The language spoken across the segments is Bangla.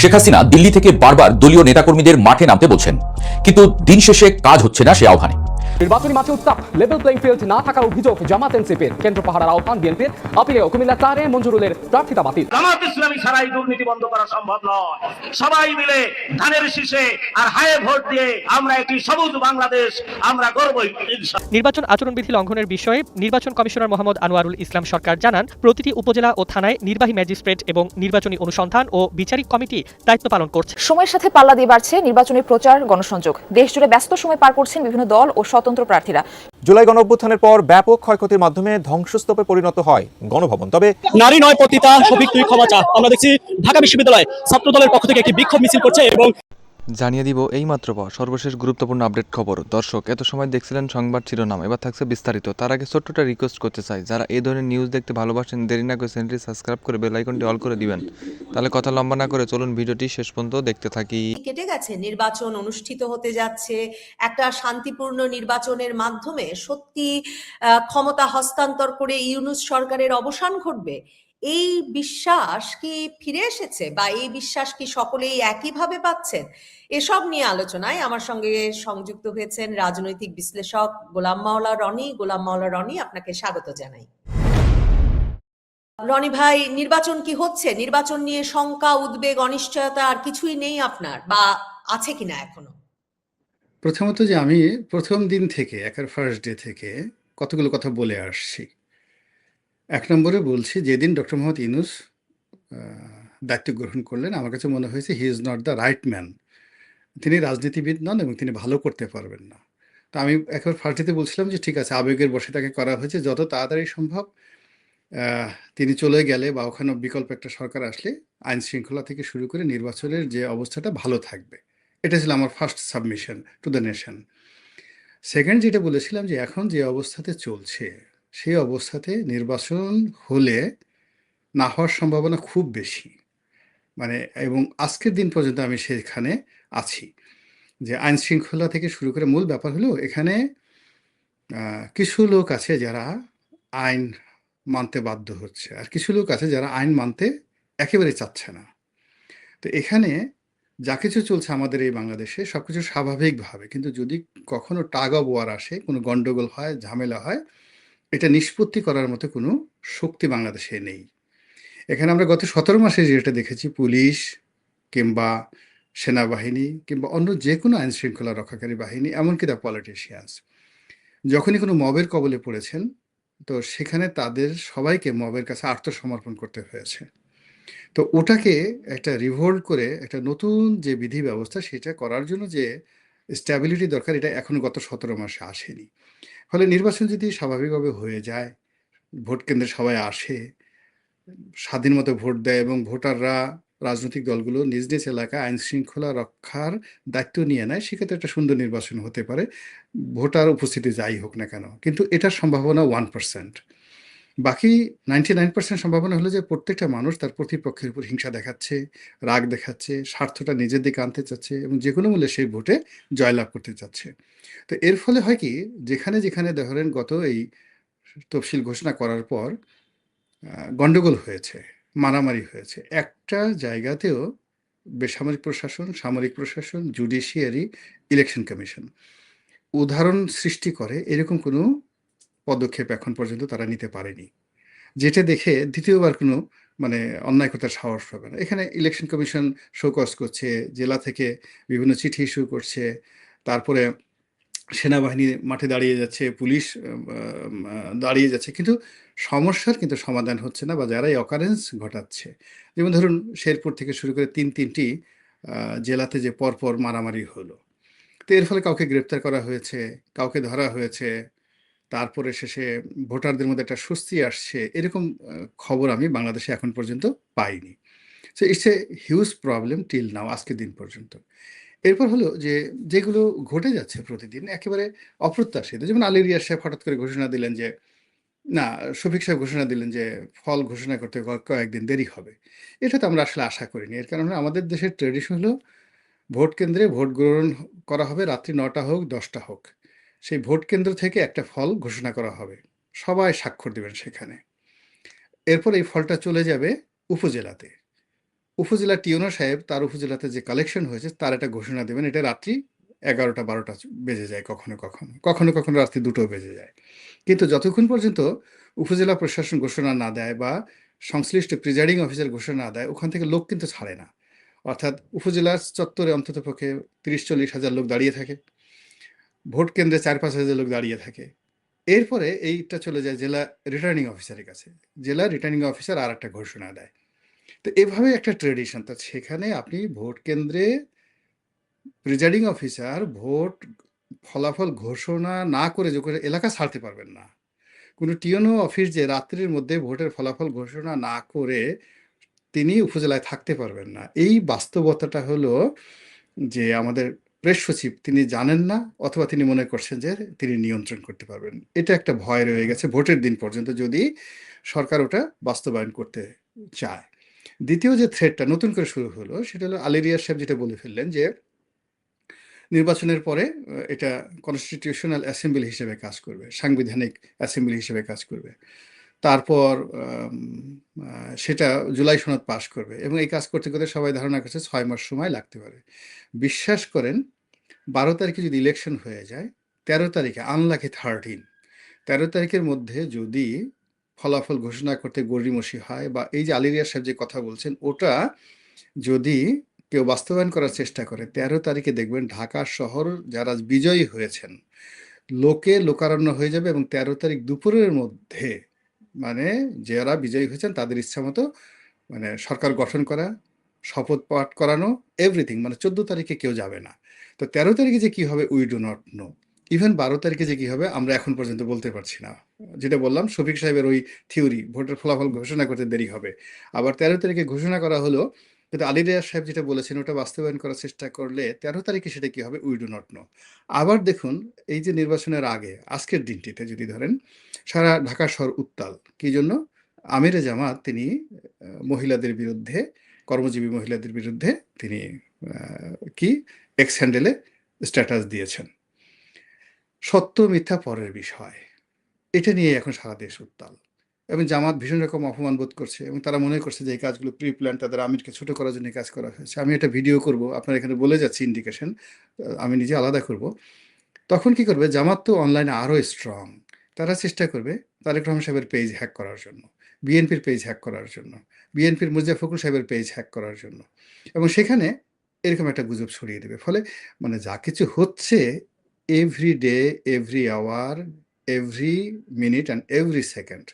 শেখ হাসিনা দিল্লি থেকে বারবার দলীয় নেতাকর্মীদের মাঠে নামতে বলছেন, কিন্তু দিন শেষে কাজ হচ্ছে না সে আহ্বানে। নির্বাচনী মাঠে উত্তাপ, লেভেল প্লেইং ফিল্ড না থাকার অভিযোগ জামাত এনসিপির। কেন্দ্র পাহারার আহ্বান বিএনপির, আপিলেও কুমিল্লা 4-এ মঞ্জুরুলের প্রার্থিতা বাতিল। জামাত ইসলামী ছাড়াই দুর্নীতি বন্ধ করা সম্ভব নয়। সবাই মিলে ধানের শীষে আর হায়ে ভোট দিয়ে আমরা একটি সবুজ বাংলাদেশ আমরা গড়বই। নির্বাচন আচরণবিধি লঙ্ঘনের বিষয়ে নির্বাচন কমিশনার মোহাম্মদ আনোয়ারুল ইসলাম সরকার জানান, প্রতিটি উপজেলা ও থানায় নির্বাহী ম্যাজিস্ট্রেট এবং নির্বাচনী অনুসন্ধান ও বিচারিক কমিটি দায়িত্ব পালন করছে। সময়ের সাথে পাল্লা দিয়ে বাড়ছে নির্বাচনী প্রচার, গণসংযোগ। দেশজুড়ে ব্যস্ত সময় পার করছেন বিভিন্ন দল ও স্বতন্ত্র প্রার্থীরা। জুলাই গণঅভ্যুত্থানের পর ব্যাপক ক্ষয়ক্ষতির মাধ্যমে ধ্বংসস্তূপে পরিণত হয় গণভবন। তবে নারী নয় পতিতা, শফিক তুই ক্ষমা চা। আমরা দেখছি ঢাকা বিশ্ববিদ্যালয় ছাত্র দলের পক্ষ থেকে একটি বিক্ষোভ মিছিল করছে এবং জানিয়ে দিব এইমাত্র পাওয়া সর্বশেষ গুরুত্বপূর্ণ আপডেট খবর। দর্শক, এত সময় দেখছিলেন সংবাদ শিরোনাম, এবার থাকছে বিস্তারিত। তার আগে ছোট্টটা রিকোয়েস্ট করতে চাই, যারা এই ধরনের নিউজ দেখতে ভালোবাসেন দেরি না করে চ্যানেলটি সাবস্ক্রাইব করে বেল আইকনটি অল করে দিবেন। তাহলে কথা লম্বা না করে চলুন ভিডিওটি শেষ পর্যন্ত দেখতে থাকি। কেটে গেছে, নির্বাচন অনুষ্ঠিত হতে যাচ্ছে। একটা শান্তিপূর্ণ নির্বাচনের মাধ্যমে সত্যি ক্ষমতা হস্তান্তর করে ইউনূস সরকারের অবসান ঘটবে, এই বিশ্বাস কি ফিরে এসেছে বা এই বিশ্বাস কি সকলেই একইভাবে পাচ্ছেন? এসব নিয়ে আলোচনায় আমার সঙ্গে সংযুক্ত হয়েছেন রাজনৈতিক বিশ্লেষক গোলাম মাওলা রনি। গোলাম মাওলা রনি, আপনাকে স্বাগত জানাই। রনি ভাই, নির্বাচন কি হচ্ছে? নির্বাচন নিয়ে শঙ্কা, উদ্বেগ, অনিশ্চয়তা আর কিছুই নেই আপনার, বা আছে কিনা এখনো? প্রথমত যে আমি প্রথম দিন থেকে, একের ফার্স্ট ডে থেকে কতগুলো কথা বলে আসছি। এক নম্বরে বলছি, যেদিন ডক্টর মোহাম্মদ ইউনূস দায়িত্ব গ্রহণ করলেন, আমার কাছে মনে হয়েছে he is not the right man. তিনি রাজনীতিবিদ নন এবং তিনি ভালো করতে পারবেন না। তো আমি একবার ফার্স্ট ডেতে বলছিলাম যে ঠিক আছে, আবেগের বশে তাকে করা হয়েছে, যত তাড়াতাড়ি সম্ভব তিনি চলে গেলে বা ওখানে বিকল্প একটা সরকার আসলে আইন শৃঙ্খলা থেকে শুরু করে নির্বাচনের যে অবস্থাটা ভালো থাকবে। এটা ছিল আমার first submission to the nation. Second যেটা বলেছিলাম যে এখন যে অবস্থাতে চলছে, সেই অবস্থাতে নির্বাচন হলে না হওয়ার সম্ভাবনা খুব বেশি, মানে এবং আজকের দিন পর্যন্ত আমি সেখানে আছি। যে আইন শৃঙ্খলা থেকে শুরু করে মূল ব্যাপার হলো এখানে কিছু লোক আছে যারা আইন মানতে বাধ্য হচ্ছে, আর কিছু লোক আছে যারা আইন মানতে একেবারে চাচ্ছে না। তো এখানে যা কিছু চলছে আমাদের এই বাংলাদেশে সব কিছু স্বাভাবিকভাবে, কিন্তু যদি কখনো টাগ অফ ওয়ার আসে, কোনো গণ্ডগোল হয়, ঝামেলা হয়, এটা নিষ্পত্তি করার মতো কোনো শক্তি বাংলাদেশে নেই। এখানে আমরা গত 17 মাসে যেটা দেখেছি, পুলিশ কিংবা সেনাবাহিনী কিংবা অন্য যে কোনো আইন শৃঙ্খলা রক্ষাকারী বাহিনী, এমনকি দ্য পলিটিশিয়ানস, যখনই কোনো মবের কবলে পড়েছেন, তো সেখানে তাদের সবাইকে মবের কাছে আত্মসমর্পণ করতে হয়েছে। তো ওটাকে একটা রিভোল্ট করে একটা নতুন যে বিধি ব্যবস্থা, সেটা করার জন্য যে স্ট্যাবিলিটি দরকার, এটা এখনো গত 17 মাসে আসেনি। ফলে নির্বাচন যদি স্বাভাবিকভাবে হয়ে যায়, ভোট কেন্দ্রে সবাই আসে, স্বাধীন মতো ভোট দেয় এবং ভোটাররা, রাজনৈতিক দলগুলো নিজ নিজ এলাকায় আইন শৃঙ্খলা রক্ষার দায়িত্ব নিয়ে নেয়, সেক্ষেত্রে একটা সুন্দর নির্বাচন হতে পারে, ভোটার উপস্থিতি যাই হোক না কেন। কিন্তু এটার সম্ভাবনা 1%। বাকি 99% সম্ভাবনা হলো যে প্রত্যেকটা মানুষ তার প্রতিপক্ষের উপর হিংসা দেখাচ্ছে, রাগ দেখাচ্ছে, স্বার্থটা নিজের দিকে আনতে চাচ্ছে এবং যে কোনো মূল্যে সেই ভোটে জয়লাভ করতে চাচ্ছে। তো এর ফলে হয় কি, যেখানে যেখানে ধরেন গত এই তফসিল ঘোষণা করার পর গণ্ডগোল হয়েছে, মারামারি হয়েছে, একটা জায়গাতেও বেসামরিক প্রশাসন, সামরিক প্রশাসন, জুডিশিয়ারি, ইলেকশন কমিশন উদাহরণ সৃষ্টি করে এরকম কোনো পদক্ষেপ এখন পর্যন্ত তারা নিতে পারেনি, যেটা দেখে দ্বিতীয়বার কোনো মানে অন্যায় করতে সাহস পাবে না। এখানে ইলেকশন কমিশন শোকজ করছে, জেলা থেকে বিভিন্ন চিঠি ইস্যু করছে, তারপরে সেনাবাহিনী মাঠে দাঁড়িয়ে যাচ্ছে, পুলিশ দাঁড়িয়ে যাচ্ছে, কিন্তু সমস্যার কিন্তু সমাধান হচ্ছে না, বা যারা এই অকারেন্স ঘটাচ্ছে, যেমন ধরুন শেরপুর থেকে শুরু করে তিনটি জেলাতে যে পরপর মারামারি হলো, তো এর ফলে কাউকে গ্রেপ্তার করা হয়েছে, কাউকে ধরা হয়েছে, তারপরে শেষে ভোটারদের মধ্যে একটা স্বস্তি আসছে, এরকম খবর আমি বাংলাদেশে এখন পর্যন্ত পাইনি। So it's a huge problem till now, আজকের দিন পর্যন্ত। এরপর হলো যে যেগুলো ঘটে যাচ্ছে প্রতিদিন একেবারে অপ্রত্যাশিত, যেমন আলী রিয়াজ সাহেব হঠাৎ করে ঘোষণা দিলেন যে না, শফিক সাহেব ঘোষণা দিলেন যে ফল ঘোষণা করতে কয়েকদিন দেরি হবে। এটা তো আমরা আসলে আশা করিনি। এর কারণে আমাদের দেশের ট্রেডিশন হলো ভোট কেন্দ্রে ভোট গ্রহণ করা হবে, রাত্রি 9টা হোক 10টা হোক, সেই ভোট কেন্দ্র থেকে একটা ফল ঘোষণা করা হবে, সবাই স্বাক্ষর দেবেন সেখানে। এরপর এই ফলটা চলে যাবে উপজেলাতে, উপজেলা টিওনো সাহেব তার উপজেলাতে যে কালেকশন হয়েছে তার একটা ঘোষণা দেবেন, এটা রাত্রি 11টা 12টা বেজে যায়, কখনো কখনো কখনো কখনো রাত্রি 2টো বেজে যায়। কিন্তু যতক্ষণ পর্যন্ত উপজেলা প্রশাসন ঘোষণা না দেয় বা সংশ্লিষ্ট প্রিজাইডিং অফিসার ঘোষণা না দেয়, ওখান থেকে লোক কিন্তু ছাড়ে না। অর্থাৎ উপজেলার চত্বরে অন্ততপক্ষে 30-40 হাজার লোক দাঁড়িয়ে থাকে, ভোট কেন্দ্রে 4-5 হাজার লোক দাঁড়িয়ে থাকে। এরপরে এইটা চলে যায় জেলা রিটার্নিং অফিসারের কাছে, জেলা রিটার্নিং অফিসার আর একটা ঘোষণা দেয়। তো এভাবে একটা ট্রেডিশন। তো সেখানে আপনি ভোট কেন্দ্রে প্রিজাইডিং অফিসার ভোট ফলাফল ঘোষণা না করে যখন এলাকা ছাড়তে পারবেন না। কোনো টিওনো অফিস যে রাত্রির মধ্যে ভোটের ফলাফল ঘোষণা না করে তিনি উপজেলায় থাকতে পারবেন না। এই বাস্তবতাটা হলো যে আমাদের প্রেস সচিব তিনি জানেন না, অথবা তিনি মনে করছেন যে তিনি নিয়ন্ত্রণ করতে পারবেন। এটা একটা ভয় রয়ে গেছে ভোটের দিন পর্যন্ত, যদি সরকার ওটা বাস্তবায়ন করতে চায়। দ্বিতীয় যে থ্রেডটা নতুন করে শুরু হলো সেটা হলো আলী রিয়াজ সাহেব যেটা বলে ফেললেন যে নির্বাচনের পরে এটা কনস্টিটিউশনাল অ্যাসেম্বলি হিসেবে কাজ করবে, সাংবিধানিক অ্যাসেম্বলি হিসেবে কাজ করবে। তারপর সেটা জুলাই সনদ পাশ করবে, এবং এই কাজ করতে করতে সবাই ধারণা করছে 6 মাস সময় লাগতে পারে। বিশ্বাস করেন 12 তারিখে যদি ইলেকশন হয়ে যায়, 13 তারিখে আনলাকি 13 তারিখের মধ্যে যদি ফলাফল ঘোষণা করতে গড়িমসি হয়, বা এই যে আলী রিয়াজ সাহেব যে কথা বলছেন ওটা যদি কেউ বাস্তবায়ন করার চেষ্টা করে, 13 তারিখে দেখবেন ঢাকা শহর যারা বিজয়ী হয়েছেন লোকে লোকারণ্য হয়ে যাবে, এবং 13 তারিখ দুপুরের মধ্যে মানে যারা বিজয়ী হয়েছেন তাদের ইচ্ছা মতো মানে সরকার গঠন করা, শপথ পাঠ করানো, এভরিথিং, মানে 14 তারিখে কেউ যাবে না। তো 13 তারিখে যে কি হবে we do not know. Even 12 তারিখে যে কি হবে আমরা এখন পর্যন্ত বলতে পারছি না। যেটা বললাম শফিক সাহেবের ওই থিওরি, ভোটের ফলাফল ঘোষণা করতে দেরি হবে। আবার 13 তারিখে ঘোষণা করা হলো, কিন্তু আলী রিয়াজ সাহেব যেটা বলেছেন ওটা বাস্তবায়ন করার চেষ্টা করলে 13 তারিখে সেটা কি হবে উই ডু নট নো। আবার দেখুন এই যে নির্বাচনের আগে আজকের দিনটিতে যদি ধরেন সারা ঢাকা শহর উত্তাল, কি জন্য? আমিরে জামাত তিনি মহিলাদের বিরুদ্ধে, কর্মজীবী মহিলাদের বিরুদ্ধে তিনি কি এক্স হ্যান্ডেলে স্ট্যাটাস দিয়েছেন। সত্য মিথ্যা পরের বিষয়, এটা নিয়ে এখন সারা দেশ উত্তাল, এবং জামাত ভীষণ রকম অপমান বোধ করছে, এবং তারা মনে করছে যে এই কাজগুলো প্রি প্ল্যান, তাদের আমিরকে ছোট করার জন্য কাজ করা হয়েছে। আমি একটা ভিডিও করব, আপনার এখানে বলে যাচ্ছি ইন্ডিকেশন, আমি নিজে আলাদা করব। তখন কি করবে জামাত? তো অনলাইনে আরও স্ট্রং, তারা চেষ্টা করবে তারেক রহমান সাহেবের পেজ হ্যাক করার জন্য, বিএনপির পেজ হ্যাক করার জন্য, বিএনপির মির্জা ফখরুল সাহেবের পেজ হ্যাক করার জন্য, এবং সেখানে এরকম একটা গুজব ছড়িয়ে দেবে। ফলে মানে যা কিছু হচ্ছে every day, every hour, every minute and every second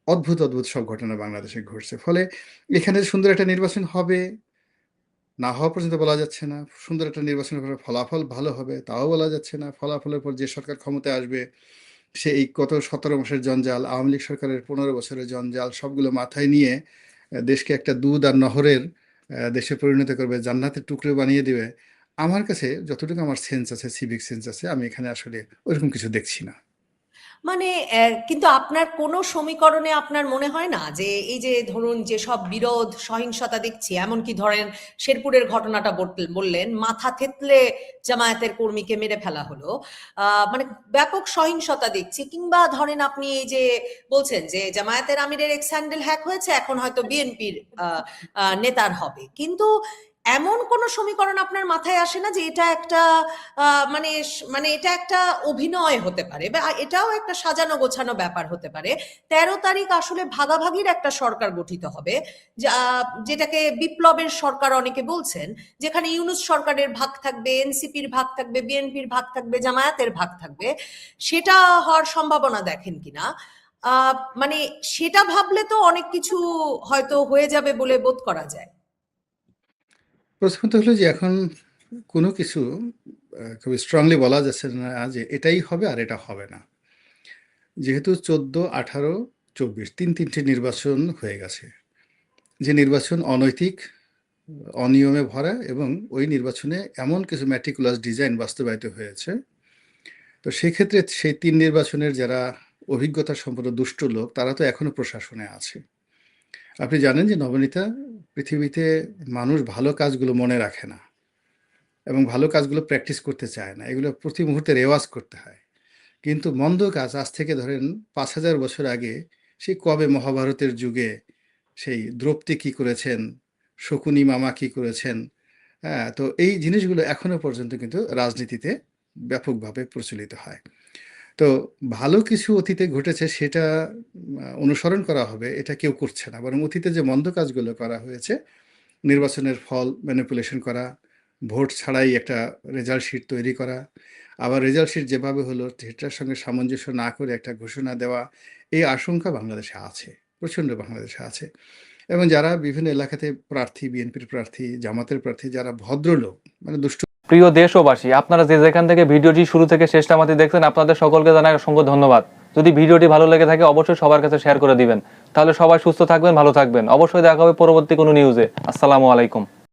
অদ্ভুত অদ্ভুত সব ঘটনা বাংলাদেশে ঘটছে। ফলে এখানে সুন্দর একটা নির্বাচন হবে না হওয়া পর্যন্ত বলা যাচ্ছে না, সুন্দর একটা নির্বাচনের পরে ফলাফল ভালো হবে তাও বলা যাচ্ছে না, ফলাফলের পর যে সরকার ক্ষমতায় আসবে সে এই গত 17 মাসের জঞ্জাল, আওয়ামী লীগ সরকারের 15 বছরের জঞ্জাল সবগুলো মাথায় নিয়ে দেশকে একটা দুধ আর নহরের দেশে পরিণত করবে, জান্নাতের টুকরো বানিয়ে দিবে। আমার কাছে যতটুকু আমার সেন্স আছে, সিভিক সেন্স আছে, আমি এখানে আসলে ওইরকম কিছু দেখছি না। মানে কিন্তু আপনার কোনো সমীকরণে আপনার মনে হয় না যে এই যে ধরুন যে সব বিরোধ সহিংসতা দেখছি, এমনকি ধরেন শেরপুরের ঘটনাটা বললেন, মাথা থেতলে জামায়াতের কর্মীকে মেরে ফেলা হলো, মানে ব্যাপক সহিংসতা দেখছি, কিংবা ধরেন আপনি এই যে বলছেন যে জামায়াতের আমিরের এক্স হ্যান্ডেল হ্যাক হয়েছে, এখন হয়তো বিএনপির নেতার হবে, কিন্তু এমন কোন সমীকরণ আপনার মাথায় আসে না যে এটা একটা মানে এটা একটা অভিনয় হতে পারে, বা এটাও একটা সাজানো গোছানো ব্যাপার হতে পারে? 13 তারিখ আসলে ভাগাভাগির একটা সরকার গঠিত হবে, যেটাকে বিপ্লবের সরকার অনেকে বলছেন, যেখানে ইউনূস সরকারের ভাগ থাকবে, এনসিপির ভাগ থাকবে, বিএনপির ভাগ থাকবে, জামায়াতের ভাগ থাকবে। সেটা হওয়ার সম্ভাবনা দেখেন কিনা? মানে সেটা ভাবলে তো অনেক কিছু হয়তো হয়ে যাবে বলে বোধ করা যায়। প্রথমত হলো যে এখন কোনো কিছু খুব স্ট্রংলি বলা যাচ্ছে না যে এটাই হবে আর এটা হবে না। যেহেতু 14, 18, 24 তিনটি নির্বাচন হয়ে গেছে, যে নির্বাচন অনৈতিক, অনিয়মে ভরা, এবং ওই নির্বাচনে এমন কিছু ম্যাটিকুলাস ডিজাইন বাস্তবায়িত হয়েছে। তো সেক্ষেত্রে সেই 3 নির্বাচনের যারা অভিজ্ঞতা সম্পন্ন দুষ্ট লোক তারা তো এখনো প্রশাসনে আছে। আপনি জানেন যে নবনীতা, পৃথিবীতে মানুষ ভালো কাজগুলো মনে রাখে না এবং ভালো কাজগুলো প্র্যাকটিস করতে চায় না, এগুলো প্রতি মুহূর্তে রেওয়াজ করতে হয়। কিন্তু মন্দ কাজ আজ থেকে ধরেন 5000 বছর আগে, সেই কবে মহাভারতের যুগে সেই দ্রৌপদী কী করেছেন, শকুনি মামা কি করেছেন। হ্যাঁ, তো এই জিনিসগুলো এখনো পর্যন্ত কিন্তু রাজনীতিতে ব্যাপকভাবে প্রচলিত হয়। তো ভালো কিছু অতীতে ঘটেছে সেটা অনুসরণ করা হবে, এটা কেউ করছে না। বরং অতীতে যে মন্দ কাজগুলো করা হয়েছে, নির্বাচনের ফল ম্যানিপুলেশন করা, ভোট ছাড়াই একটা রেজাল্ট শিট তৈরি করা, আবার রেজাল্ট শিট যেভাবে হলো সেটার সঙ্গে সামঞ্জস্য না করে একটা ঘোষণা দেওয়া, এই আশঙ্কা বাংলাদেশে আছে, প্রচণ্ড বাংলাদেশে আছে। এবং যারা বিভিন্ন এলাকাতে প্রার্থী, বিএনপির প্রার্থী, জামাতের প্রার্থী, যারা ভদ্রলোক, মানে দুষ্ট। প্রিয় দেশবাসী, আপনারা যে যেখান থেকে ভিডিওটি শুরু থেকে শেষ নামাতে দেখছেন, আপনাদের সকলকে জানাই অসংখ্য ধন্যবাদ। যদি ভিডিওটি ভালো লেগে থাকে অবশ্যই সবার কাছে শেয়ার করে দিবেন, তাহলে সবাই সুস্থ থাকবেন, ভালো থাকবেন। অবশ্যই দেখা হবে পরবর্তী কোনো নিউজে। আসসালামু আলাইকুম।